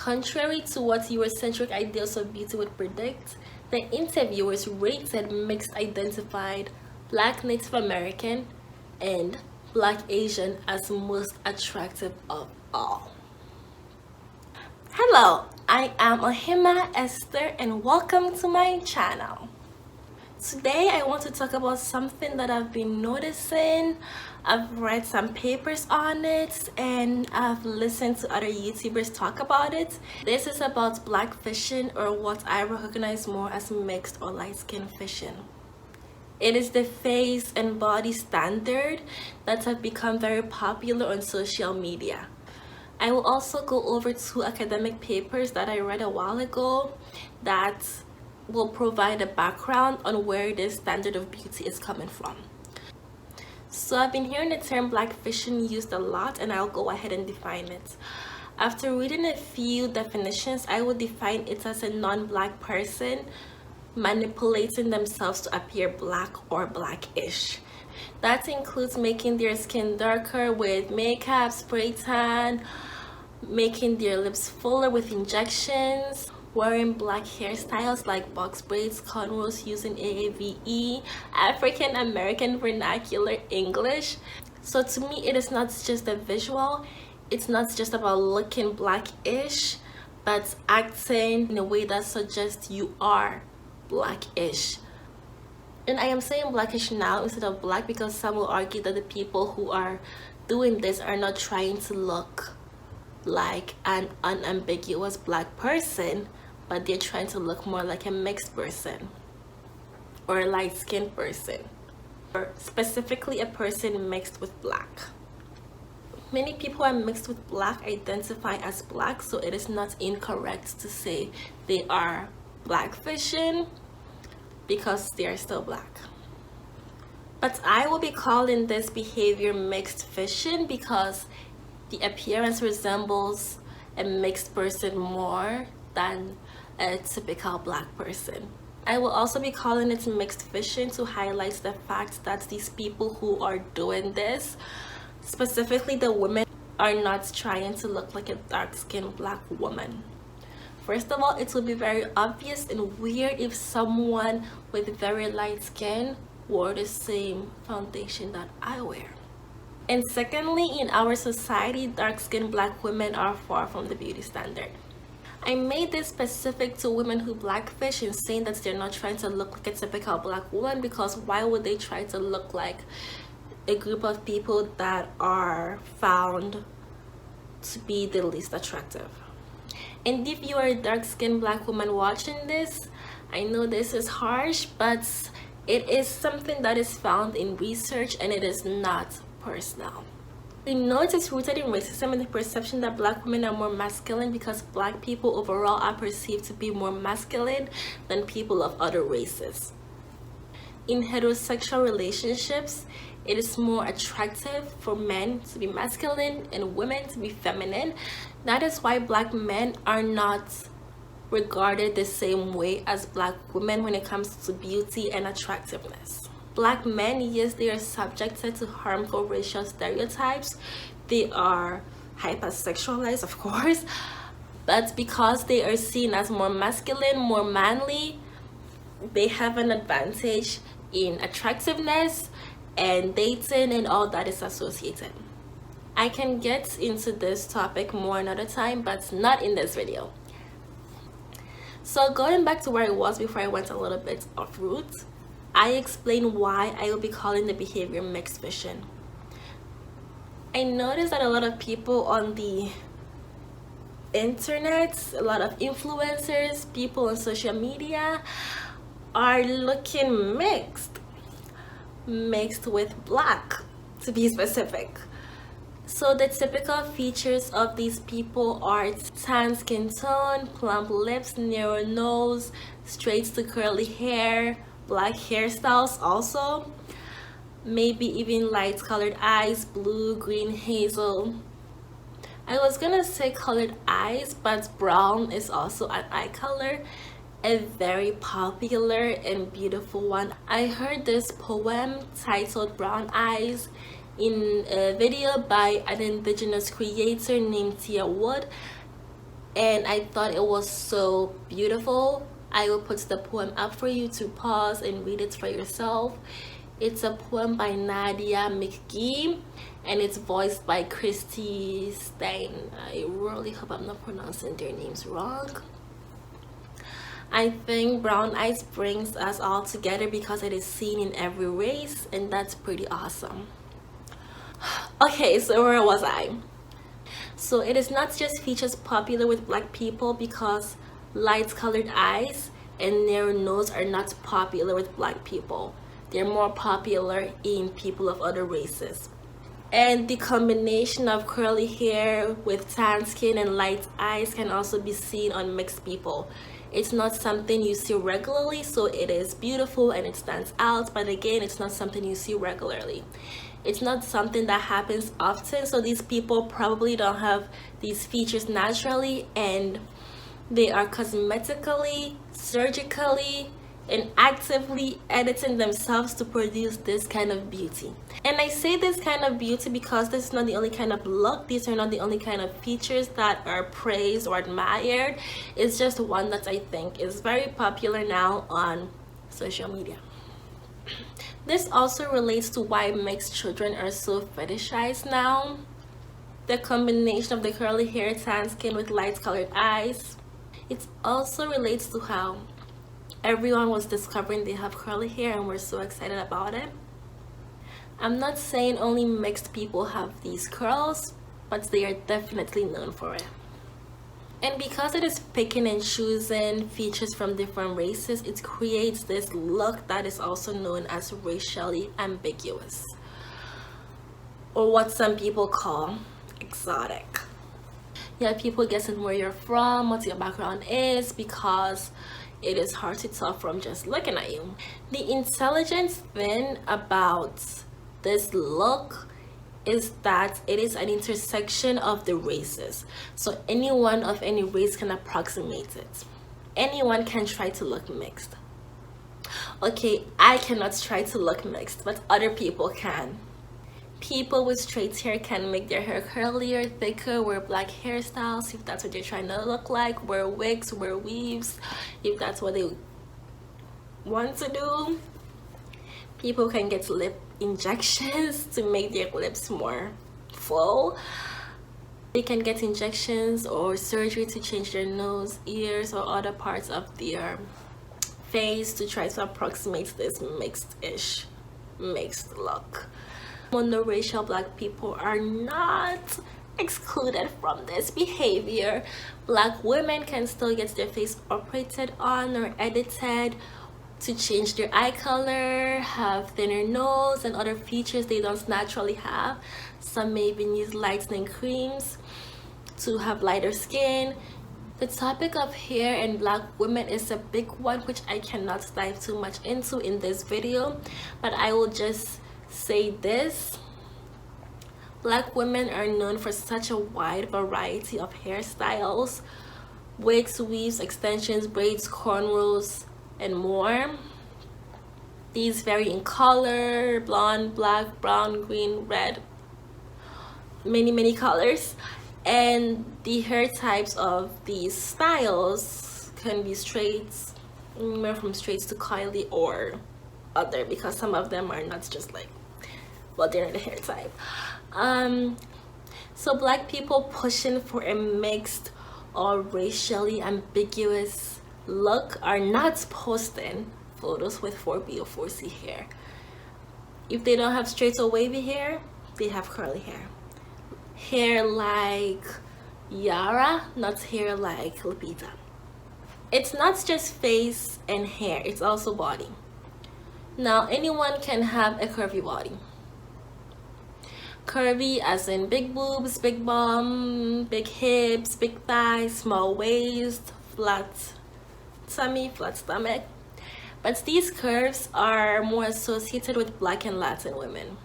Contrary to what Eurocentric ideals of beauty would predict, the interviewers rated mixed identified Black Native American and Black Asian as most attractive of all. Hello, I am Ohima Esther and welcome to my channel. Today I want to talk about something that I've been noticing. I've read some papers on it and I've listened to other YouTubers talk about it. This is about blackfishing, or what I recognize more as mixed or light-skin fishing. It is the face and body standard that have become very popular on social media. I will also go over 2 academic papers that I read a while ago that will provide a background on where this standard of beauty is coming from. So I've been hearing the term blackfishing used a lot, and I'll go ahead and define it. After reading a few definitions, I would define it as a non-black person manipulating themselves to appear black or blackish. That includes making their skin darker with makeup, spray tan, making their lips fuller with injections, wearing black hairstyles like box braids, cornrows, using AAVE, African American vernacular English. So to me, it is not just a visual, it's not just about looking blackish, but acting in a way that suggests you are blackish. And I am saying blackish now instead of black because some will argue that the people who are doing this are not trying to look like an unambiguous black person, but they're trying to look more like a mixed person or a light-skinned person, or specifically a person mixed with black. Many people are mixed with black identify as black, so it is not incorrect to say they are blackfishing because they are still black. But I will be calling this behavior mixed fishing because the appearance resembles a mixed person more than a typical black person. I will also be calling it mixed fishing to highlight the fact that these people who are doing this, specifically the women, are not trying to look like a dark-skinned black woman. First of all, it will be very obvious and weird if someone with very light skin wore the same foundation that I wear. And secondly, in our society, dark-skinned black women are far from the beauty standard. I made this specific to women who blackfish and saying that they're not trying to look like a typical black woman, because why would they try to look like a group of people that are found to be the least attractive? And if you are a dark-skinned black woman watching this, I know this is harsh, but it is something that is found in research and it is not personal. We know it is rooted in racism and the perception that black women are more masculine because black people overall are perceived to be more masculine than people of other races. In heterosexual relationships, it is more attractive for men to be masculine and women to be feminine. That is why black men are not regarded the same way as black women when it comes to beauty and attractiveness. Black men, yes, they are subjected to harmful racial stereotypes. They are hypersexualized, of course, but because they are seen as more masculine, more manly, they have an advantage in attractiveness and dating and all that is associated. I can get into this topic more another time, but not in this video. So going back to where I was before I went a little bit off route, I explained why I will be calling the behavior mixed fishing. I noticed that a lot of people on the internet, a lot of influencers, people on social media are looking mixed with black, to be specific. So the typical features of these people are tan skin tone, plump lips, narrow nose, straight to curly hair, black hairstyles also, maybe even light colored eyes, blue, green, hazel. I was gonna say colored eyes, but brown is also an eye color, a very popular and beautiful one. I heard this poem titled Brown Eyes in a video by an indigenous creator named Tia Wood, and I thought it was so beautiful. I will put the poem up for you to pause and read it for yourself. It's a poem by Nadia McGee, and it's voiced by Christy Stein. I really hope I'm not pronouncing their names wrong. I think brown eyes brings us all together because it is seen in every race, and that's pretty awesome. Okay, so where was I? So it is not just features popular with black people, because light colored eyes and narrow nose are not popular with black people. They're more popular in people of other races. And the combination of curly hair with tan skin and light eyes can also be seen on mixed people. It's not something you see regularly, so it is beautiful and it stands out, but again, it's not something you see regularly. It's not something that happens often, so these people probably don't have these features naturally, and they are cosmetically, surgically, and actively editing themselves to produce this kind of beauty. And I say this kind of beauty because this is not the only kind of look, these are not the only kind of features that are praised or admired. It's just one that I think is very popular now on social media. This also relates to why mixed children are so fetishized now. The combination of the curly hair, tan skin with light colored eyes. It also relates to how everyone was discovering they have curly hair and we're so excited about it. I'm not saying only mixed people have these curls, but they are definitely known for it. And because it is picking and choosing features from different races, it creates this look that is also known as racially ambiguous, or what some people call exotic. Yeah, people guessing where you're from, what your background is, because it is hard to tell from just looking at you. The intelligent thing about this look is that it is an intersection of the races, so anyone of any race can approximate it. Anyone can try to look mixed. Okay, I cannot try to look mixed, but other people can. People with straight hair can make their hair curlier, thicker, wear black hairstyles if that's what they're trying to look like, wear wigs, wear weaves if that's what they want to do. People can get lip injections to make their lips more full. They can get injections or surgery to change their nose, ears, or other parts of their face to try to approximate this mixed look. Monoracial black people are not excluded from this behavior. Black women can still get their face operated on or edited to change their eye color, have thinner nose, and other features they don't naturally have. Some may even use lightening creams to have lighter skin. The topic of hair and black women is a big one, which I cannot dive too much into in this video, but I will just say this. Black women are known for such a wide variety of hairstyles: wigs, weaves, extensions, braids, cornrows, and more. These vary in color: blonde, black, brown, green, red, many colors. And the hair types of these styles can be straights, anywhere from straights to curly or other, because some of them are not just like, well, they're not a hair type. So black people pushing for a mixed or racially ambiguous look are not posting photos with 4B or 4C hair. If they don't have straight or wavy hair, they have curly hair. Hair like Yara, not hair like Lupita. It's not just face and hair, it's also body. Now, anyone can have a curvy body. Curvy as in big boobs, big bum, big hips, big thighs, small waist, flat tummy, flat stomach. But these curves are more associated with Black and Latin women,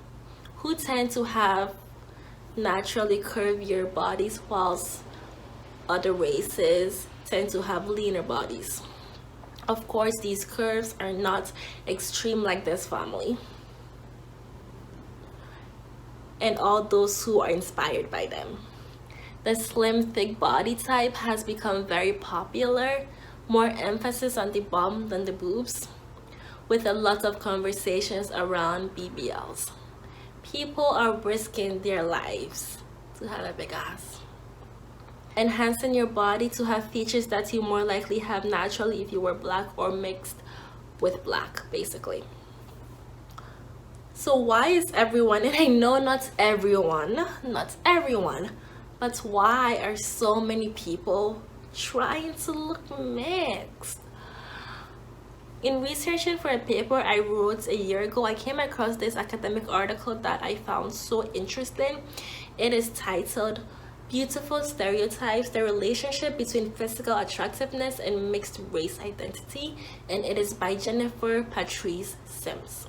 who tend to have naturally curvier bodies, whilst other races tend to have leaner bodies. Of course, these curves are not extreme like this family and all those who are inspired by them. The slim, thick body type has become very popular, more emphasis on the bum than the boobs, with a lot of conversations around BBLs. People are risking their lives to have a big ass. Enhancing your body to have features that you more likely have naturally if you were black or mixed with black, basically. So why is everyone, and I know not everyone, but why are so many people trying to look mixed? In researching for a paper I wrote a year ago, I came across this academic article that I found so interesting. It is titled Beautiful Stereotypes, the Relationship Between Physical Attractiveness and Mixed Race Identity, and it is by Jennifer Patrice Sims.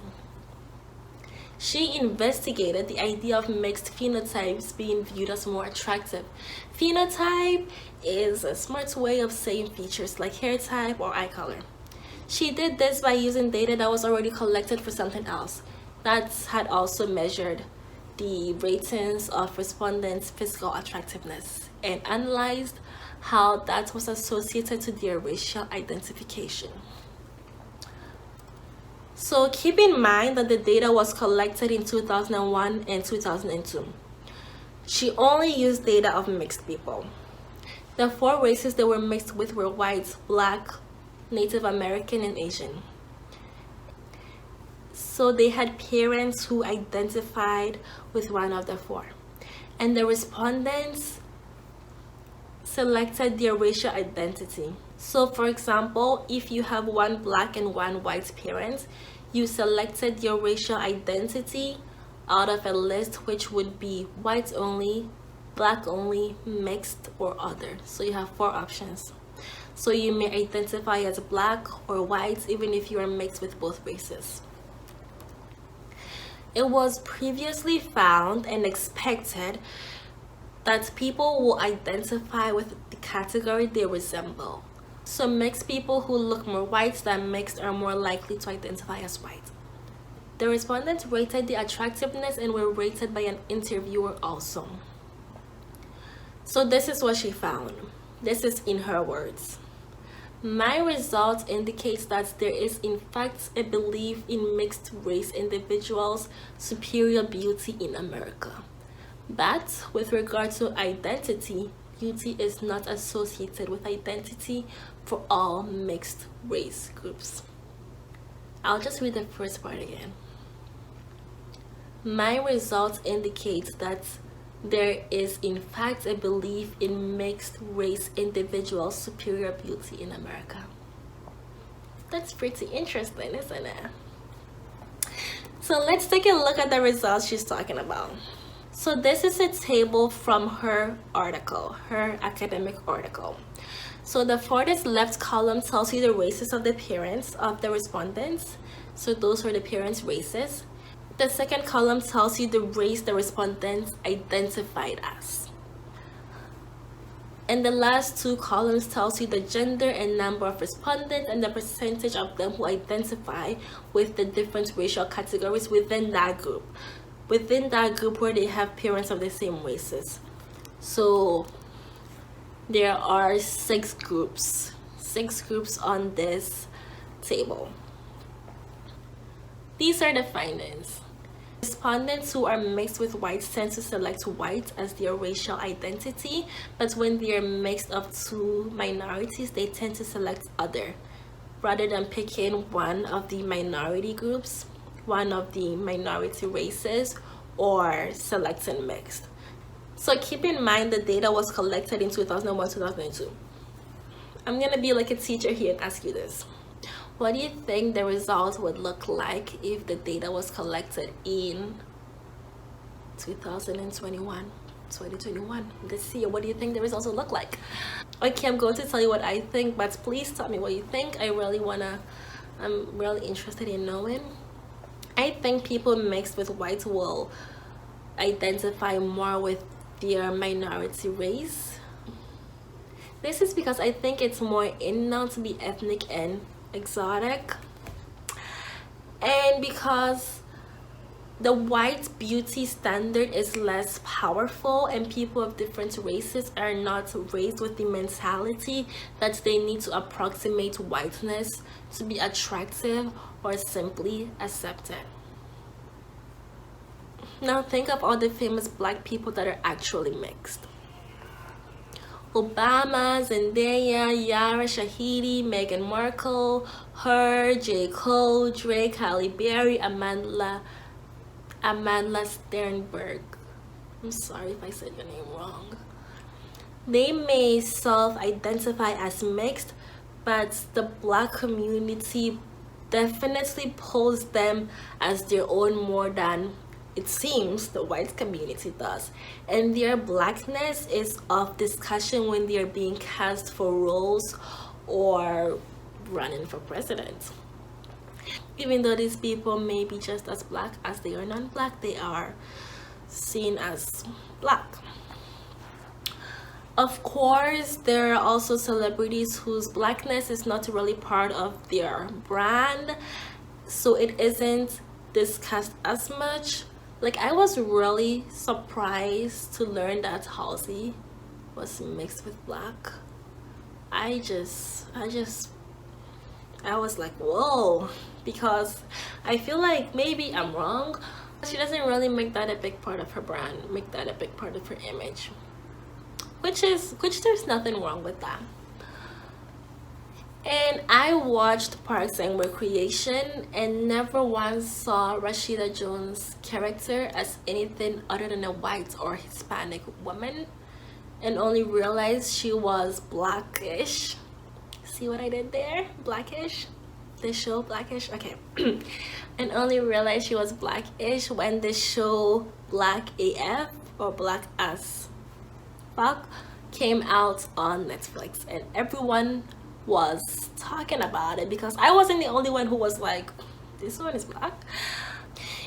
She investigated the idea of mixed phenotypes being viewed as more attractive. Phenotype is a smart way of saying features like hair type or eye color. She did this by using data that was already collected for something else that had also measured the ratings of respondents' physical attractiveness and analyzed how that was associated to their racial identification. So keep in mind that the data was collected in 2001 and 2002. She only used data of mixed people. The 4 races they were mixed with were white, black, Native American, and Asian. So they had parents who identified with one of the 4. And the respondents selected their racial identity. So for example, if you have 1 black and 1 white parent, you selected your racial identity out of a list which would be white only, black only, mixed, or other. So you have 4 options. So you may identify as black or white even if you are mixed with both races. It was previously found and expected that people will identify with the category they resemble. So mixed people who look more white than mixed are more likely to identify as white. The respondents rated the attractiveness and were rated by an interviewer also. So this is what she found. This is in her words. My results indicates that there is in fact a belief in mixed race individuals' superior beauty in America. But with regard to identity, beauty is not associated with identity for all mixed race groups. I'll just read the first part again. My results indicate that there is in fact a belief in mixed race individuals' superior beauty in America. That's pretty interesting, isn't it? So let's take a look at the results she's talking about. So this is a table from her article, her academic article. So the farthest left column tells you the races of the parents of the respondents. So those are the parents' races. The second column tells you the race the respondents identified as. And the last 2 columns tells you the gender and number of respondents and the percentage of them who identify with the different racial categories within that group. Within that group where they have parents of the same races. So there are 6 groups on this table. These are the findings. Respondents who are mixed with whites tend to select white as their racial identity, but when they are mixed of 2 minorities, they tend to select other, rather than picking one of the minority groups, one of the minority races, or selecting mixed. So keep in mind the data was collected in 2001-2002. I'm gonna be like a teacher here and ask you this. What do you think the results would look like if the data was collected in 2021? This year, what do you think the results will look like? Okay, I'm going to tell you what I think, but please tell me what you think. I'm really interested in knowing. I think people mixed with white will identify more with their minority race. This is because I think it's more in now to be ethnic and exotic, and because the white beauty standard is less powerful, and people of different races are not raised with the mentality that they need to approximate whiteness to be attractive or simply accepted. Now think of all the famous black people that are actually mixed. Obama, Zendaya, Yara Shahidi, Meghan Markle, Her, J. Cole, Drake, Halle Berry, Amanda Sternberg. I'm sorry if I said your name wrong. They may self-identify as mixed, but the black community definitely pulls them as their own more than it seems the white community does, and their blackness is of discussion when they are being cast for roles or running for president. Even though these people may be just as black as they are non-black, they are seen as black. Of course, there are also celebrities whose blackness is not really part of their brand, so it isn't discussed as much. Like, I was really surprised to learn that Halsey was mixed with black. I was like, whoa, because I feel like maybe I'm wrong. She doesn't really make that a big part of her brand, make that a big part of her image, which there's nothing wrong with that. And I watched Parks and Recreation and never once saw Rashida Jones' character as anything other than a white or Hispanic woman, and only realized she was blackish. See what I did there? Blackish? The show Blackish? Okay. And only realized she was blackish when the show Black AF, or Black as Fuck, came out on Netflix, and everyone was talking about it because I wasn't the only one who was like, this one is black.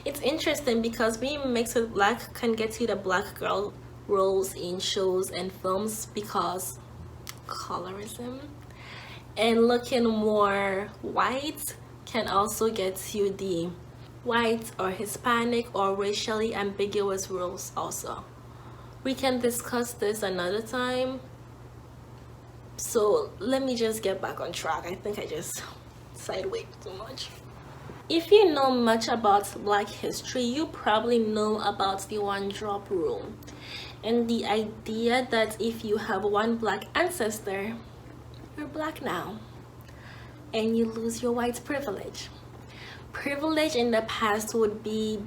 It's interesting because being mixed with black can get you the black girl roles in shows and films because colorism, and looking more white can also get you the white or Hispanic or racially ambiguous roles also. We can discuss this another time, so let me just get back on track. I think I just sidewayed too much. If you know much about black history, you probably know about the one drop rule and the idea that if you have one black ancestor, you're black now and you lose your white privilege. Privilege in the past would be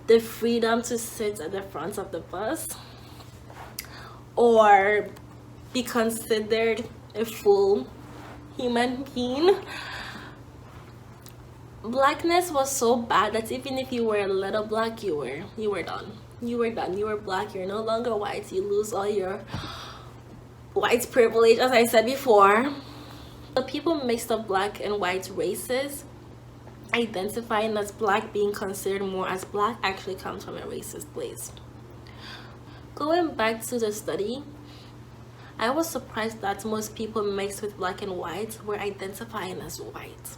the freedom to sit at the front of the bus or be considered a full human being. Blackness was so bad that even if you were a little black, you were done. You were done. You were black. You're no longer white. You lose all your white privilege, as I said before. The people mixed up black and white races, identifying as black, being considered more as black, actually comes from a racist place. Going back to the study, I was surprised that most people mixed with black and white were identifying as white.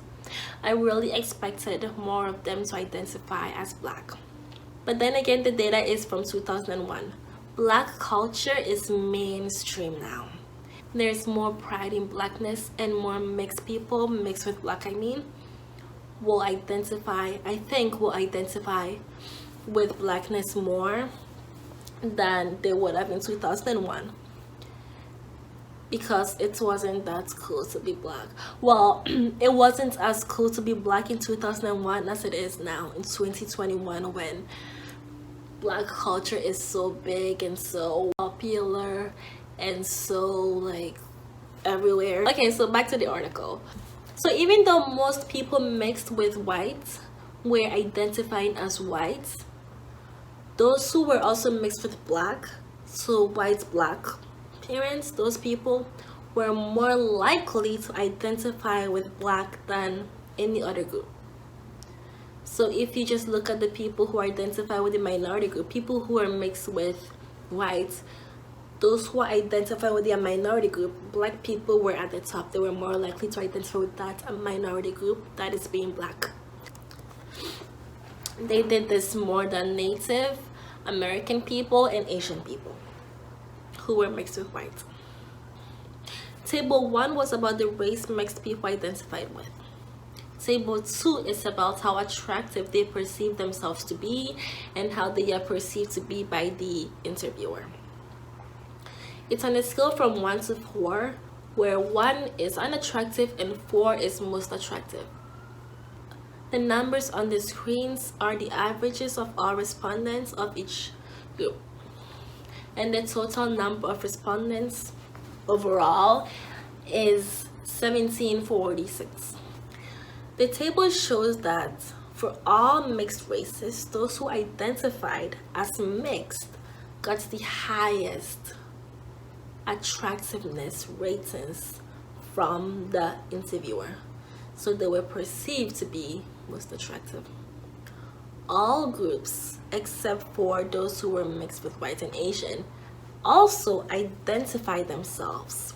I really expected more of them to identify as black. But then again, the data is from 2001. Black culture is mainstream now. There's more pride in blackness, and more mixed people, mixed with black will identify with blackness more than they would have in 2001. Because it wasn't that cool to be black. Well, it wasn't as cool to be black in 2001 as it is now in 2021, when black culture is so big and so popular and so like everywhere. Okay, so back to the article. So even though most people mixed with whites were identifying as whites, those who were also mixed with black, so white black parents, those people were more likely to identify with black than any other group. So if you just look at the people who identify with the minority group, people who are mixed with whites, those who identify with the minority group, black people were at the top. They were more likely to identify with that minority group that is being black. They did this more than Native American people and Asian people who were mixed with white. Table 1 was about the race mixed people identified with. Table 2 is about how attractive they perceive themselves to be and how they are perceived to be by the interviewer. It's on a scale from 1 to 4, where 1 is unattractive and 4 is most attractive. The numbers on the screens are the averages of all respondents of each group. And the total number of respondents overall is 1746. The table shows that for all mixed races, those who identified as mixed got the highest attractiveness ratings from the interviewer. So they were perceived to be most attractive. All groups, except for those who were mixed with white and Asian, also identified themselves.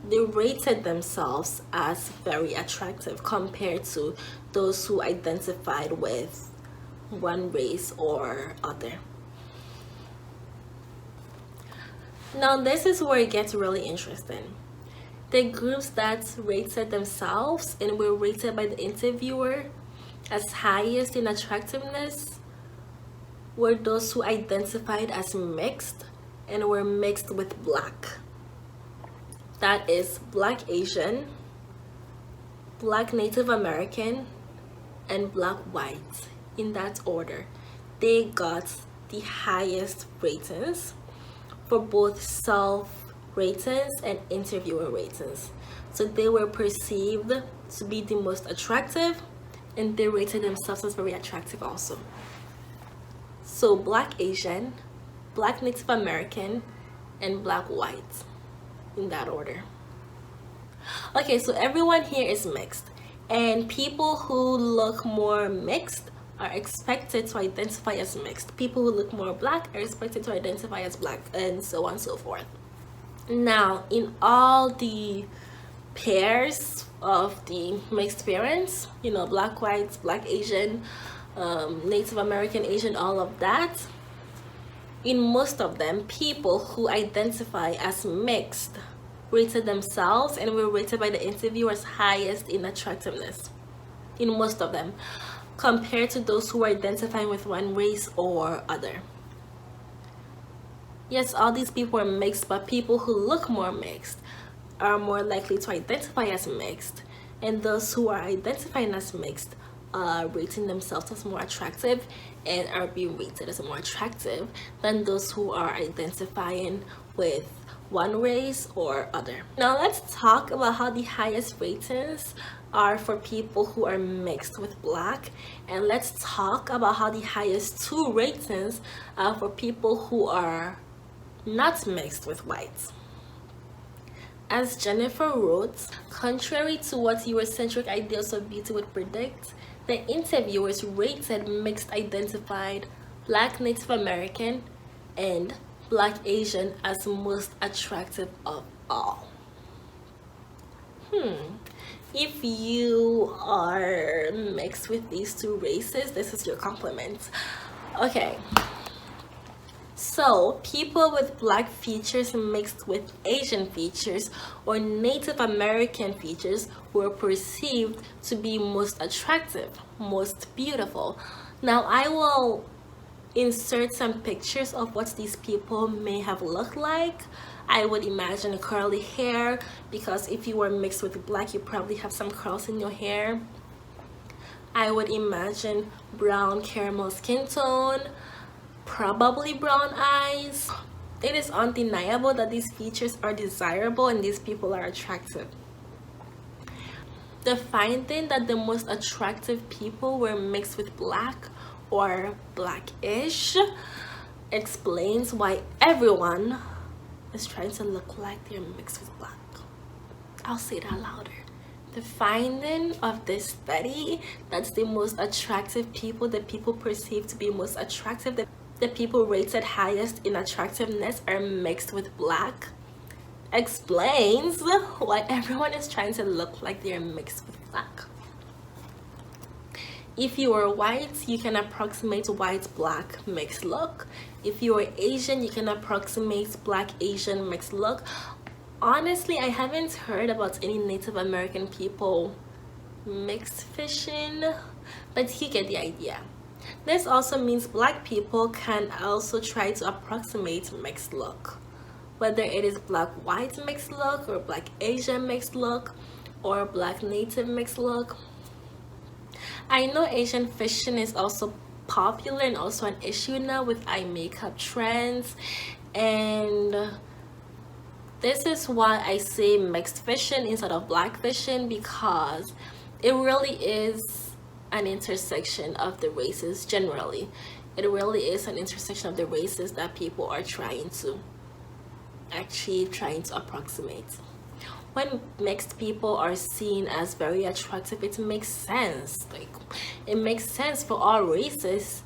They rated themselves as very attractive compared to those who identified with one race or other. Now this is where it gets really interesting. The groups that rated themselves and were rated by the interviewer as highest in attractiveness were those who identified as mixed and were mixed with black. That is Black Asian, Black Native American, and Black white, in that order. They got the highest ratings for both self ratings and interviewer ratings. So they were perceived to be the most attractive, and they rated themselves as very attractive also. So Black Asian, Black Native American, and Black white, in that order. Okay, so everyone here is mixed, and people who look more mixed are expected to identify as mixed. People who look more black are expected to identify as black, and so on and so forth. Now, in all the pairs of the mixed parents, you know, Black whites, Black Asian, Native American, Asian, all of that, in most of them, people who identify as mixed rated themselves and were rated by the interviewers highest in attractiveness, in most of them, compared to those who are identifying with one race or other. Yes, all these people are mixed, but people who look more mixed are more likely to identify as mixed, and those who are identifying as mixed are rating themselves as more attractive and are being rated as more attractive than those who are identifying with one race or other. Now let's talk about how the highest ratings are for people who are mixed with black, and let's talk about how the highest 2 ratings are for people who are not mixed with whites. As Jennifer wrote, contrary to what Eurocentric ideals of beauty would predict, the interviewers rated mixed identified Black Native American and Black Asian as most attractive of all. If you are mixed with these 2 races, this is your compliment. Okay. So, people with black features mixed with Asian features or Native American features were perceived to be most attractive, most beautiful. Now, I will insert some pictures of what these people may have looked like. I would imagine curly hair, because if you were mixed with black, you probably have some curls in your hair. I would imagine brown caramel skin tone, probably brown eyes. It is undeniable that these features are desirable and these people are attractive. The finding that the most attractive people were mixed with black or blackish explains why everyone is trying to look like they're mixed with black. I'll say that louder. The finding of this study that the most attractive people, the people perceived to be most attractive, the people rated highest in attractiveness are mixed with black, explains why everyone is trying to look like they're mixed with black. If you are white, you can approximate white-black mixed look. If you are Asian, you can approximate black-Asian mixed look. Honestly, I haven't heard about any Native American people mixed fishing, but you get the idea. This also means black people can also try to approximate mixed look, whether it is black-white mixed look or black-Asian mixed look or black-native mixed look. I know Asian fishing is also popular and also an issue now with eye makeup trends, and this is why I say mixed fishing instead of black fishing, because it really is an intersection of the races. Generally, it really is an intersection of the races that people are trying to achieve, trying to approximate. When mixed people are seen as very attractive, it makes sense. Like, it makes sense for all races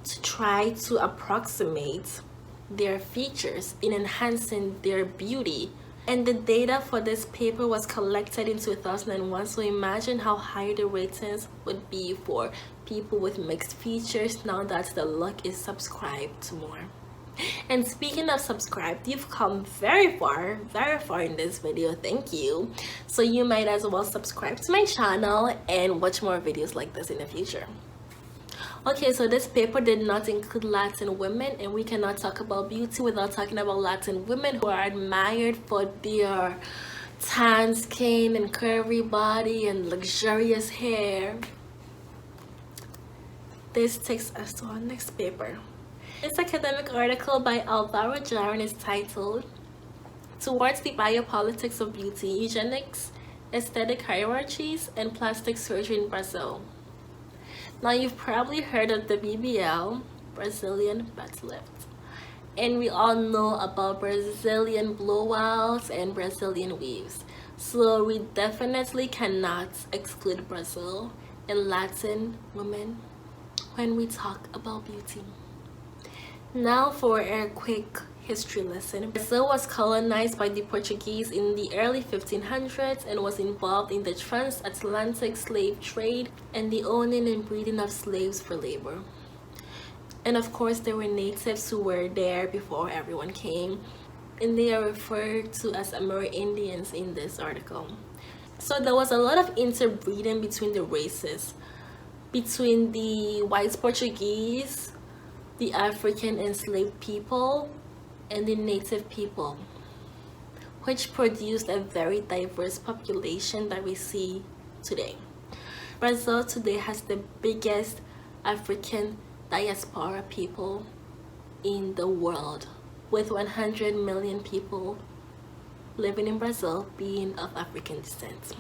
to try to approximate their features in enhancing their beauty. And the data for this paper was collected in 2001, so imagine how high the ratings would be for people with mixed features now that the look is subscribed to more. And speaking of subscribed, you've come very far in this video. Thank you. So you might as well subscribe to my channel and watch more videos like this in the future. Okay, so this paper did not include Latin women, and we cannot talk about beauty without talking about Latin women who are admired for their tan skin and curvy body and luxurious hair. This takes us to our next paper. This academic article by Alvaro Jaron is titled Towards the Biopolitics of Beauty, Eugenics, Aesthetic Hierarchies, and Plastic Surgery in Brazil. Now, you've probably heard of the BBL, Brazilian butt lift, and we all know about Brazilian blowouts and Brazilian weaves. So we definitely cannot exclude Brazil and Latin women when we talk about beauty. Now for a quick history lesson. Brazil was colonized by the Portuguese in the early 1500s and was involved in the transatlantic slave trade and the owning and breeding of slaves for labor. And of course, there were natives who were there before everyone came, and they are referred to as Amerindians in this article. So there was a lot of interbreeding between the races, between the white Portuguese, the African enslaved people, and the native people, which produced a very diverse population that we see today. Brazil today has the biggest African diaspora people in the world, with 100 million people living in Brazil being of African descent.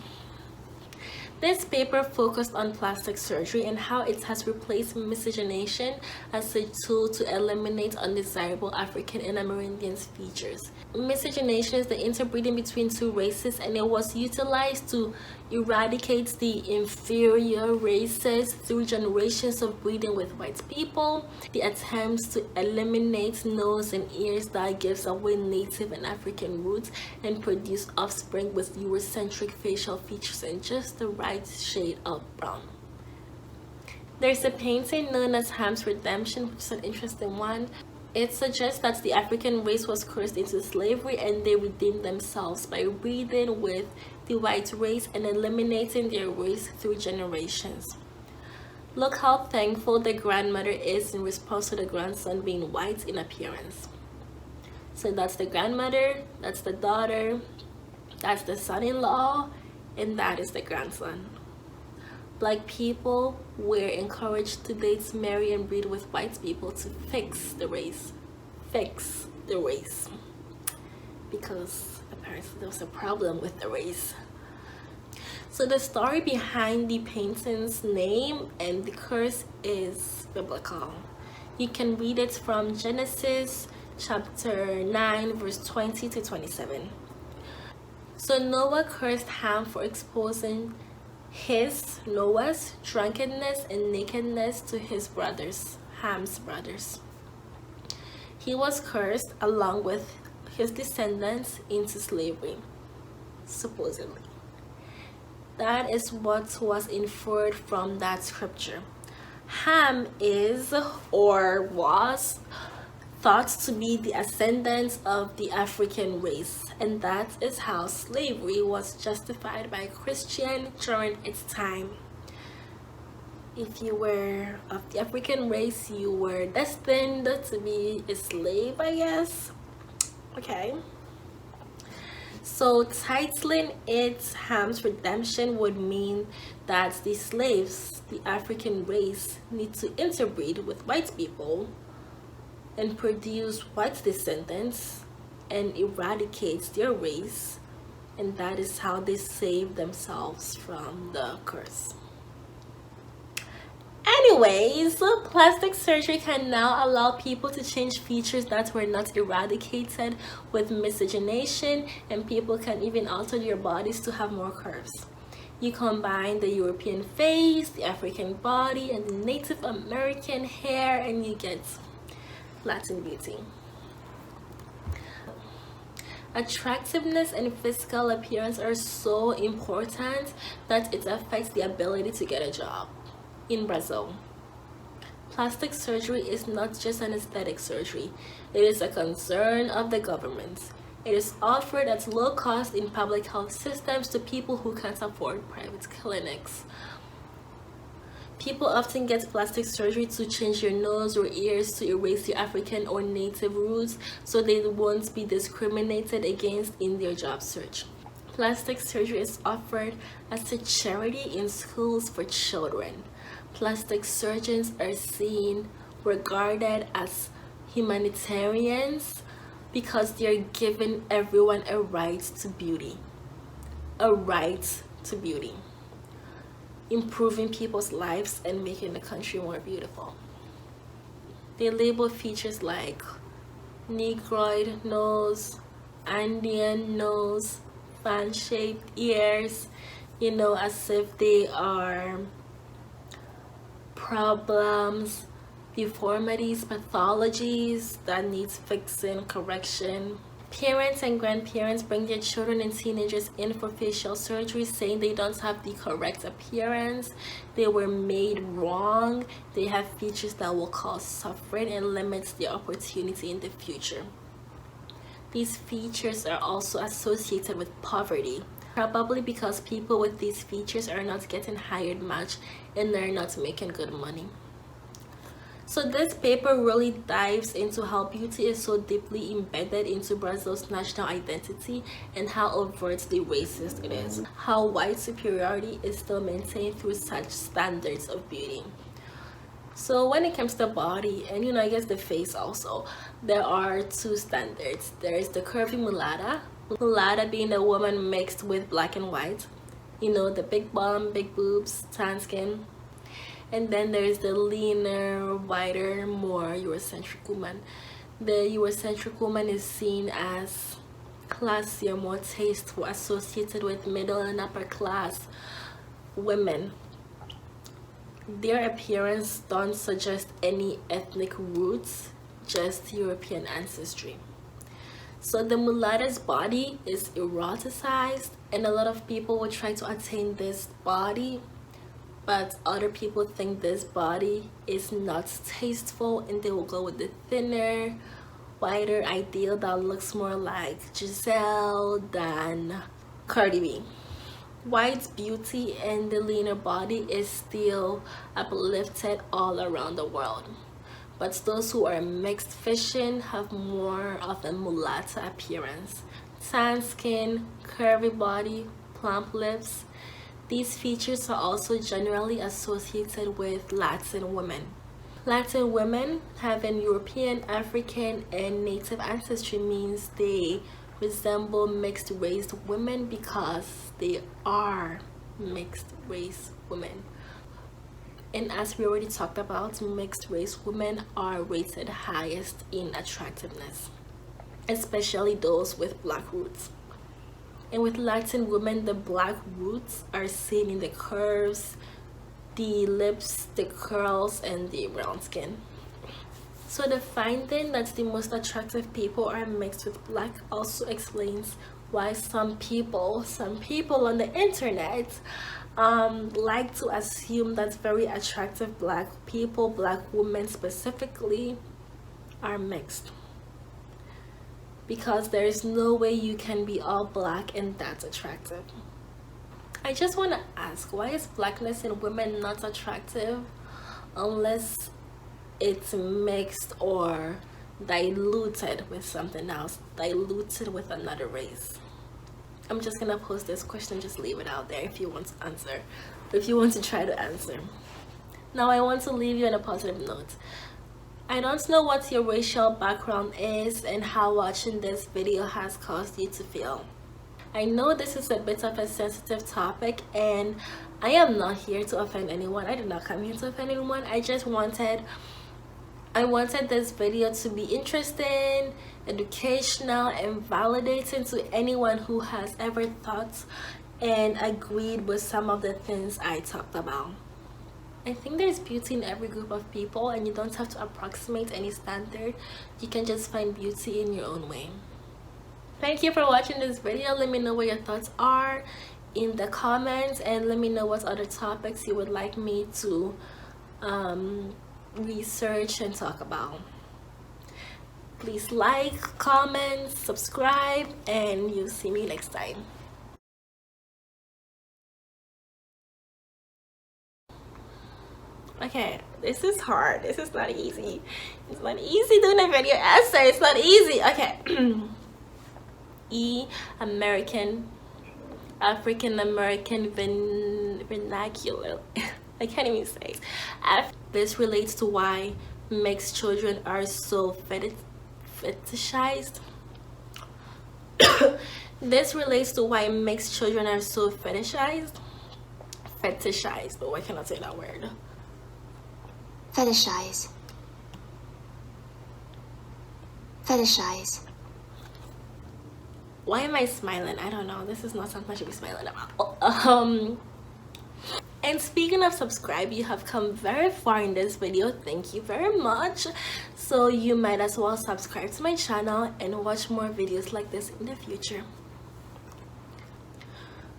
This paper focused on plastic surgery and how it has replaced miscegenation as a tool to eliminate undesirable African and Amerindian features. Miscegenation is the interbreeding between two races, and it was utilized to eradicate the inferior races through generations of breeding with white people. The attempts to eliminate nose and ears that gives away native and African roots and produce offspring with Eurocentric facial features and just the right shade of brown. There's a painting known as Ham's Redemption, which is an interesting one. It suggests that the African race was cursed into slavery and they redeemed themselves by breeding with the white race and eliminating their race through generations. Look how thankful the grandmother is in response to the grandson being white in appearance. So that's the grandmother, that's the daughter, that's the son-in-law, and that is the grandson. Black people were encouraged to date, marry, and breed with white people to fix the race. Fix the race. Because apparently there was a problem with the race. So the story behind the painting's name and the curse is biblical. You can read it from Genesis chapter 9 verse 20 to 27. So Noah cursed Ham for exposing Noah's drunkenness and nakedness to his brothers, Ham's brothers. He was cursed along with his descendants into slavery, supposedly. That is what was inferred from that scripture. Ham is or was thought to be the ascendant of the African race, and that is how slavery was justified by Christian during its time. If you were of the African race, you were destined to be a slave, I guess. Okay. So titling it Ham's redemption would mean that the slaves, the African race, need to interbreed with white people and produce white descendants and eradicate their race, and that is how they save themselves from the curse. Anyways, plastic surgery can now allow people to change features that were not eradicated with miscegenation, and people can even alter their bodies to have more curves. You combine the European face, the African body, and the Native American hair, and you get Latin beauty. Attractiveness and physical appearance are so important that it affects the ability to get a job. In Brazil, plastic surgery is not just an aesthetic surgery, it is a concern of the government. It is offered at low cost in public health systems to people who can't afford private clinics. People often get plastic surgery to change their nose or ears to erase their African or native roots so they won't be discriminated against in their job search. Plastic surgery is offered as a charity in schools for children. Plastic surgeons are regarded as humanitarians because they are giving everyone a right to beauty. A right to beauty. Improving people's lives and making the country more beautiful. They label features like Negroid nose, Andean nose, fan-shaped ears, as if they are problems, deformities, pathologies that needs fixing, correction. Parents and grandparents bring their children and teenagers in for facial surgery, saying they don't have the correct appearance, they were made wrong, they have features that will cause suffering and limit their opportunity in the future. These features are also associated with poverty, probably because people with these features are not getting hired much and they're not making good money. So this paper really dives into how beauty is so deeply embedded into Brazil's national identity and how overtly racist it is. How white superiority is still maintained through such standards of beauty. So when it comes to the body and I guess the face also, there are two standards. There is the curvy mulatta. Mulatta being a woman mixed with black and white. The big bum, big boobs, tan skin. And then there's the leaner, wider, more Eurocentric woman. The Eurocentric woman is seen as classier, more tasteful, associated with middle and upper class women. Their appearance don't suggest any ethnic roots, just European ancestry. So the mulatta's body is eroticized, and a lot of people will try to attain this body, but other people think this body is not tasteful and they will go with the thinner, whiter ideal that looks more like Giselle than Cardi B. White beauty and the leaner body is still uplifted all around the world, but those who are mixed fishing have more of a mulatta appearance. Tan skin, curvy body, plump lips. These features are also generally associated with Latin women. Latin women having European, African, and Native ancestry means they resemble mixed race women because they are mixed race women. And as we already talked about, mixed race women are rated highest in attractiveness, especially those with black roots. And with Latin women, the black roots are seen in the curves, the lips, the curls, and the brown skin. So the finding that the most attractive people are mixed with black also explains why some people on the internet like to assume that very attractive black people, black women specifically, are mixed, because there is no way you can be all black and that's attractive. I just want to ask, why is blackness in women not attractive unless it's mixed or diluted with something else, diluted with another race? I'm just gonna post this question, just leave it out there if you want to answer, if you want to try to answer. Now I want to leave you on a positive note. I don't know what your racial background is and how watching this video has caused you to feel. I know this is a bit of a sensitive topic, and I am not here to offend anyone. I did not come here to offend anyone. I wanted this video to be interesting, educational, and validating to anyone who has ever thought and agreed with some of the things I talked about. I think there's beauty in every group of people, and you don't have to approximate any standard. You can just find beauty in your own way. Thank you for watching this video. Let me know what your thoughts are in the comments, and let me know what other topics you would like me to research and talk about. Please like, comment, subscribe, and you'll see me next time. Okay, this is hard. This is not easy. It's not easy doing a video essay. It's not easy. Okay. American, African American vernacular. I can't even say it. This relates to why mixed children are so fetishized. This relates to why mixed children are so fetishized. Fetishized. Oh, I cannot say that word. Fetishize. Fetishize. Why am I smiling? I don't know. This is not something I should be smiling about. And speaking of subscribe, you have come very far in this video. Thank you very much. So you might as well subscribe to my channel and watch more videos like this in the future.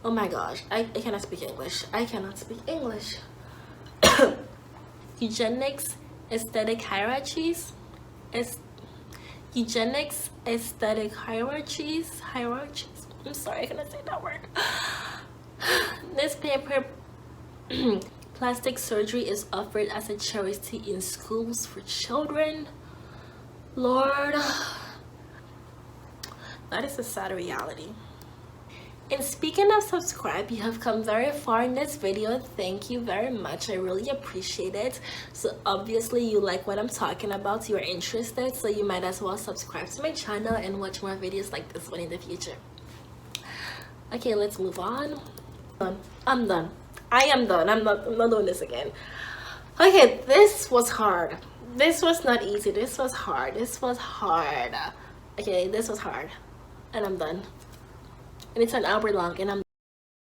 Oh my gosh, I cannot speak English. I cannot speak English. Eugenics, aesthetic hierarchies. Eugenics, aesthetic hierarchies. I'm sorry, I cannot say that word. This paper, plastic surgery is offered as a charity in schools for children. Lord, that is a sad reality. And speaking of subscribe, you have come very far in this video. Thank you very much. I really appreciate it. So obviously you like what I'm talking about, you're interested, so you might as well subscribe to my channel and watch more videos like this one in the future. Okay, let's move on. I'm done. I am done. I'm not doing this again. Okay, this was hard. This was not easy. This was hard. This was hard. Okay, this was hard. And I'm done. And it's an hour long, and I'm